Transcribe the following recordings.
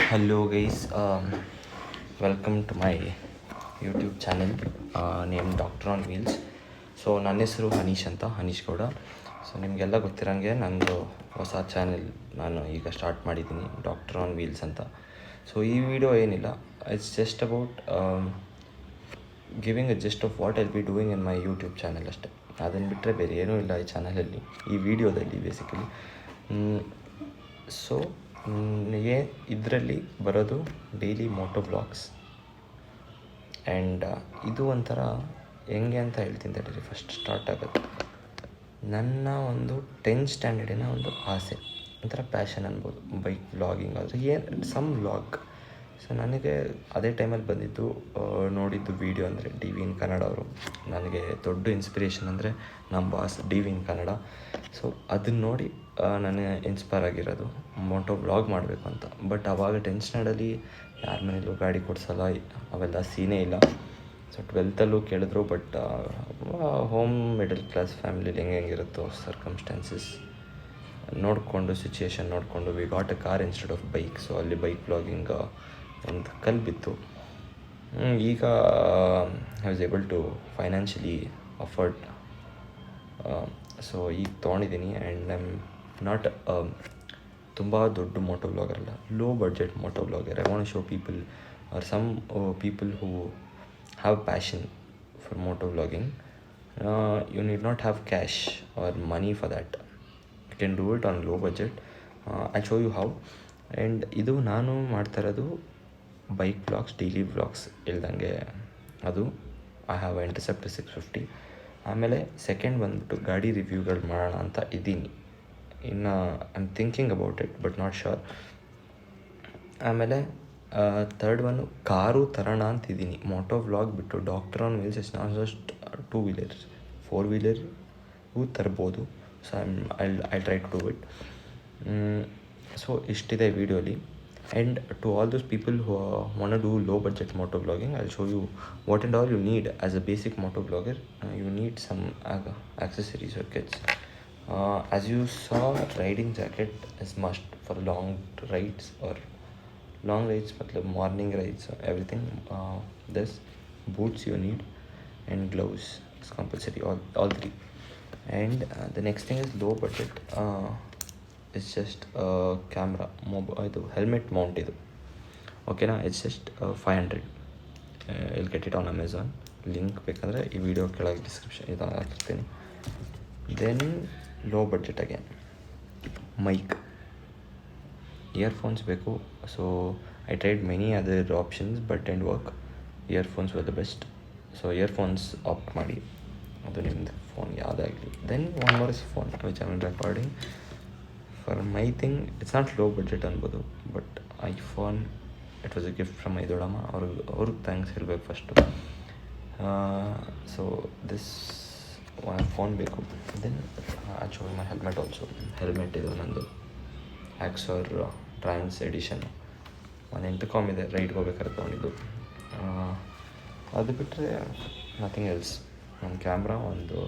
Hello guys, welcome to my YouTube channel name doctor on wheels. So ನನ್ನ ಹೆಸರು ಹನೀಶ್ ಅಂತ, ಹನೀಶ್ Gowda. So ನಿಮಗೆಲ್ಲ ಗೊತ್ತಿರೋಂಗೆ ನಂದು ಹೊಸ ಚಾನೆಲ್ ನಾನು ಈಗ ಸ್ಟಾರ್ಟ್ ಮಾಡಿದ್ದೀನಿ, ಡಾಕ್ಟರ್ ಆನ್ ವೀಲ್ಸ್ ಅಂತ. ಸೊ ಈ ವಿಡಿಯೋ ಏನಿಲ್ಲ, it's just about giving a just off what I'll be doing in my YouTube channel ಅಷ್ಟೇ. ಅದನ್ನು ಬಿಟ್ಟರೆ ಬೇರೆ ಏನೂ ಇಲ್ಲ ಈ ಚಾನಲಲ್ಲಿ, ಈ ವಿಡಿಯೋದಲ್ಲಿ ಬೇಸಿಕಲಿ. ಸೊ ಇದರಲ್ಲಿ ಬರೋದು ಡೈಲಿ ಮೋಟೋ ವ್ಲಾಗ್ಸ್. ಆ್ಯಂಡ್ ಇದು ಒಂಥರ ಹೆಂಗೆ ಅಂತ ಹೇಳ್ತೀನಿ ತಡೀರಿ. ಫಸ್ಟ್ ಸ್ಟಾರ್ಟ್ ಆಗುತ್ತೆ ನನ್ನ ಒಂದು 10th ಸ್ಟ್ಯಾಂಡರ್ಡಿನ ಒಂದು ಆಸೆ, ಒಂಥರ ಪ್ಯಾಷನ್ ಅನ್ಬೋದು ಬೈಕ್ ವ್ಲಾಗಿಂಗ್. ಆದರೆ ಏನು ಸಮ್ ವ್ಲಾಗ್. ಸೊ ನನಗೆ ಅದೇ ಟೈಮಲ್ಲಿ ಬಂದಿದ್ದು ನೋಡಿದ್ದು ವೀಡಿಯೋ ಅಂದರೆ ಡಿ ವಿ ಇನ್ ಕನ್ನಡ ಅವರು. ನನಗೆ ದೊಡ್ಡ ಇನ್ಸ್ಪಿರೇಷನ್ ಅಂದರೆ ನಮ್ಮ ಬಾಸ್ ಡಿ ವಿ ಇನ್ ಕನ್ನಡ. ಸೊ ಅದನ್ನ ನೋಡಿ ನನಗೆ ಇನ್ಸ್ಪೈರ್ ಆಗಿರೋದು ಮೋಟೋ ವ್ಲಾಗ್ ಮಾಡಬೇಕು ಅಂತ. ಬಟ್ ಆವಾಗ 10th ಸ್ಟ್ಯಾಂಡರ್ಡಲ್ಲಿ ಯಾರ ಮನೇಲೂ ಗಾಡಿ ಕೊಡಿಸಲ್ಲ, ಅವೆಲ್ಲ ಸೀನೇ ಇಲ್ಲ. ಸೊ 12th ಕೇಳಿದ್ರು, ಬಟ್ ಹೋಮ್ ಮಿಡಲ್ ಕ್ಲಾಸ್ ಫ್ಯಾಮಿಲಿಲಿ ಹೆಂಗಿರುತ್ತೋ ಸರ್ಕಮ್ಸ್ಟಾನ್ಸಸ್ ನೋಡಿಕೊಂಡು, ಸಿಚುಯೇಷನ್ ನೋಡಿಕೊಂಡು we got a car instead of bike. So ಅಲ್ಲಿ ಬೈಕ್ ವ್ಲಾಗಿಂಗ್ ಒಂದು ಕಲ್ಲು ಬಿತ್ತು. ಈಗ I was able to financially afford. So ಈಗ ತೊಗೊಂಡಿದ್ದೀನಿ. ಆ್ಯಂಡ್ ಐ ಆಮ್ ನಾಟ್ ತುಂಬ ದೊಡ್ಡ ಮೋಟೋ ವ್ಲಾಗರ್ ಅಲ್ಲ, low budget moto vlogger. I want show people are some people who have passion for motor vlogging. You need not have cash or money for that. You can do it on low budget. I'll show you how. And ಇದು ನಾನು ಮಾಡ್ತಾ ಇರೋದು bike vlogs, daily vlogs ಇಲ್ದಂಗೆ. ಅದು I have interceptor 650. ಆಮೇಲೆ second ಬಂದ್ಬಿಟ್ಟು ಗಾಡಿ ರಿವ್ಯೂಗಳು ಮಾಡೋಣ ಅಂತ ಇದ್ದೀನಿ. ಇನ್ನು I am thinking about it but not sure. ಆಮೇಲೆ ಥರ್ಡ್ ಒನ್ನು ಕಾರು ತರೋಣ ಅಂತಿದ್ದೀನಿ. ಮೋಟೋ ವ್ಲಾಗ್ ಬಿಟ್ಟು doctor on wheels is not just 2 wheeler, 4 ವೀಲರ್ಗೂ ತರ್ಬೋದು. So I try to do it. So ಇಷ್ಟಿದೆ ವಿಡಿಯೋಲಿ. And to all those people who want do low budget moto vlogging, I show you what and all you need as a basic moto vlogger. You need some accessories or kits. As you saw, riding jacket is must for long rides or long rides, matlab morning rides, everything. This boots you need, and gloves is compulsory, all three. And the next thing is low budget. It's just camera, ಇದು helmet mount ಇದು, ಓಕೆನಾ. It's just 500. I'll get it on Amazon. Link ಬೇಕಂದರೆ ಈ video ಕೆಳಗೆ description ಇದು ಹಾಕಿರ್ತೀನಿ. Then low budget again mic, earphones ಬೇಕು. So I tried many other options but didn't work. Earphones were the best. So earphones opt ಮಾಡಿ, ಅದು ನಿಮ್ಮದು phone ಯಾವುದಾಗಲಿ. Then one more is phone which I am recording for my thing. It's not low budget ಅನ್ಬೋದು, but iPhone it was A gift from my ದೊಡ್ಡಮ್ಮ. ಅವ್ರಿಗೆ thanks ಹೇಳಬೇಕು first. So this phone ಬೇಕು. Then I show my helmet also. Helmet ಇದು ನಂದು Axor trans edition. ಒಂದು intercom ಇದೆ, ರೈಡ್ಗೆ ಹೋಗ್ಬೇಕಾದ್ರೆ ತೊಗೊಂಡಿದ್ದು. ಅದು ಬಿಟ್ಟರೆ ನಥಿಂಗ್ ಎಲ್ಸ್. ಒಂದು ಕ್ಯಾಮ್ರಾ, ಒಂದು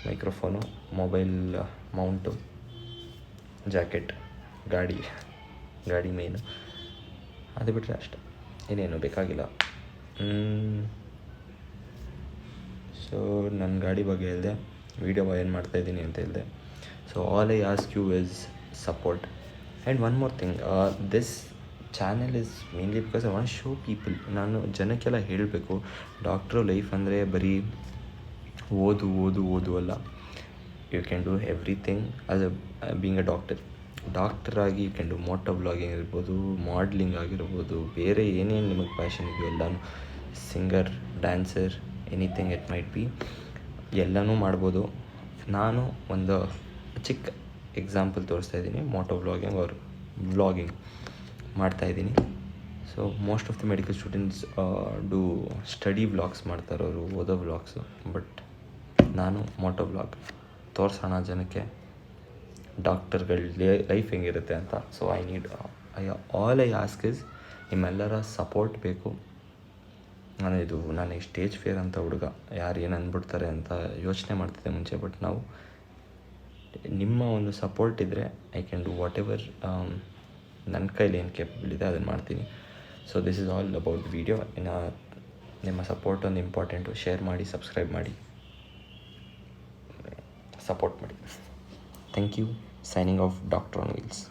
ಮೈಕ್ರೋಫೋನು, ಮೊಬೈಲ್ ಮೌಂಟು, ಜಾಕೆಟ್, ಗಾಡಿ ಮೇಯ್ನು. ಅದು ಬಿಟ್ಟರೆ ಅಷ್ಟೆ, ಇನ್ನೇನು ಬೇಕಾಗಿಲ್ಲ. ಸೊ ನನ್ನ ಗಾಡಿ ಬಗ್ಗೆ ಹೇಳಿದೆ, ವೀಡಿಯೋ ಏನು ಮಾಡ್ತಾಯಿದ್ದೀನಿ ಅಂತ ಹೇಳಿದೆ. So all I ask you is support. And one more thing, this channel is mainly because I want show people. ನಾನು ಜನಕ್ಕೆಲ್ಲ ಹೇಳಬೇಕು, ಡಾಕ್ಟ್ರು ಲೈಫ್ ಅಂದರೆ ಬರೀ ಓದು ಅಲ್ಲ. You can do everything as a being a doctor ಆಗಿ you can do moto vlogging ಇರ್ಬೋದು, modelling ಆಗಿರ್ಬೋದು, ಬೇರೆ ಏನೇನು ನಿಮಗೆ ಪ್ಯಾಷನ್ ಇದೆಯೋ ಎಲ್ಲನೂ, singer, dancer, anything it might be, ಎಲ್ಲನೂ ಮಾಡ್ಬೋದು. ನಾನು ಒಂದು ಚಿಕ್ಕ ಎಕ್ಸಾಂಪಲ್ ತೋರಿಸ್ತಾ ಇದ್ದೀನಿ. ಮೋಟೋ ವ್ಲಾಗಿಂಗ್ ಆರ್ ವ್ಲಾಗಿಂಗ್ ಮಾಡ್ತಾಯಿದ್ದೀನಿ. So most of the medical students do study vlogs ಮಾಡ್ತಾರವರು, ಓದೋ ವ್ಲಾಗ್ಸು. ಬಟ್ ನಾನು ಮೋಟೋ ವ್ಲಾಗ್ ತೋರಿಸೋಣ ಜನಕ್ಕೆ, ಡಾಕ್ಟರ್ಗಳ ಲೈಫ್ ಹೆಂಗಿರುತ್ತೆ ಅಂತ. So all I ask is ನಿಮ್ಮೆಲ್ಲರ ಸಪೋರ್ಟ್ ಬೇಕು. ನಾನು ಸ್ಟೇಜ್ ಫಿಯರ್ ಅಂತ ಹುಡುಗ, ಯಾರು ಏನು ಅಂದ್ಬಿಡ್ತಾರೆ ಅಂತ ಯೋಚನೆ ಮಾಡ್ತಿದ್ದೆ ಮುಂಚೆ. ಬಟ್ ನಿಮ್ಮ ಒಂದು ಸಪೋರ್ಟ್ ಇದ್ದರೆ I can do whatever ನನ್ನ ಕೈಲಿ ಏನು ಕೇಪಬಲ್ ಇದೆ ಅದನ್ನು ಮಾಡ್ತೀನಿ. So this is all about the video. ಇನ್ನು ನಿಮ್ಮ ಸಪೋರ್ಟ್ ಒಂದು ಇಂಪಾರ್ಟೆಂಟು. ಶೇರ್ ಮಾಡಿ, ಸಬ್ಸ್ಕ್ರೈಬ್ ಮಾಡಿ, ಸಪೋರ್ಟ್ ಮಾಡಿ. Thank you. Signing off doctor on wheels.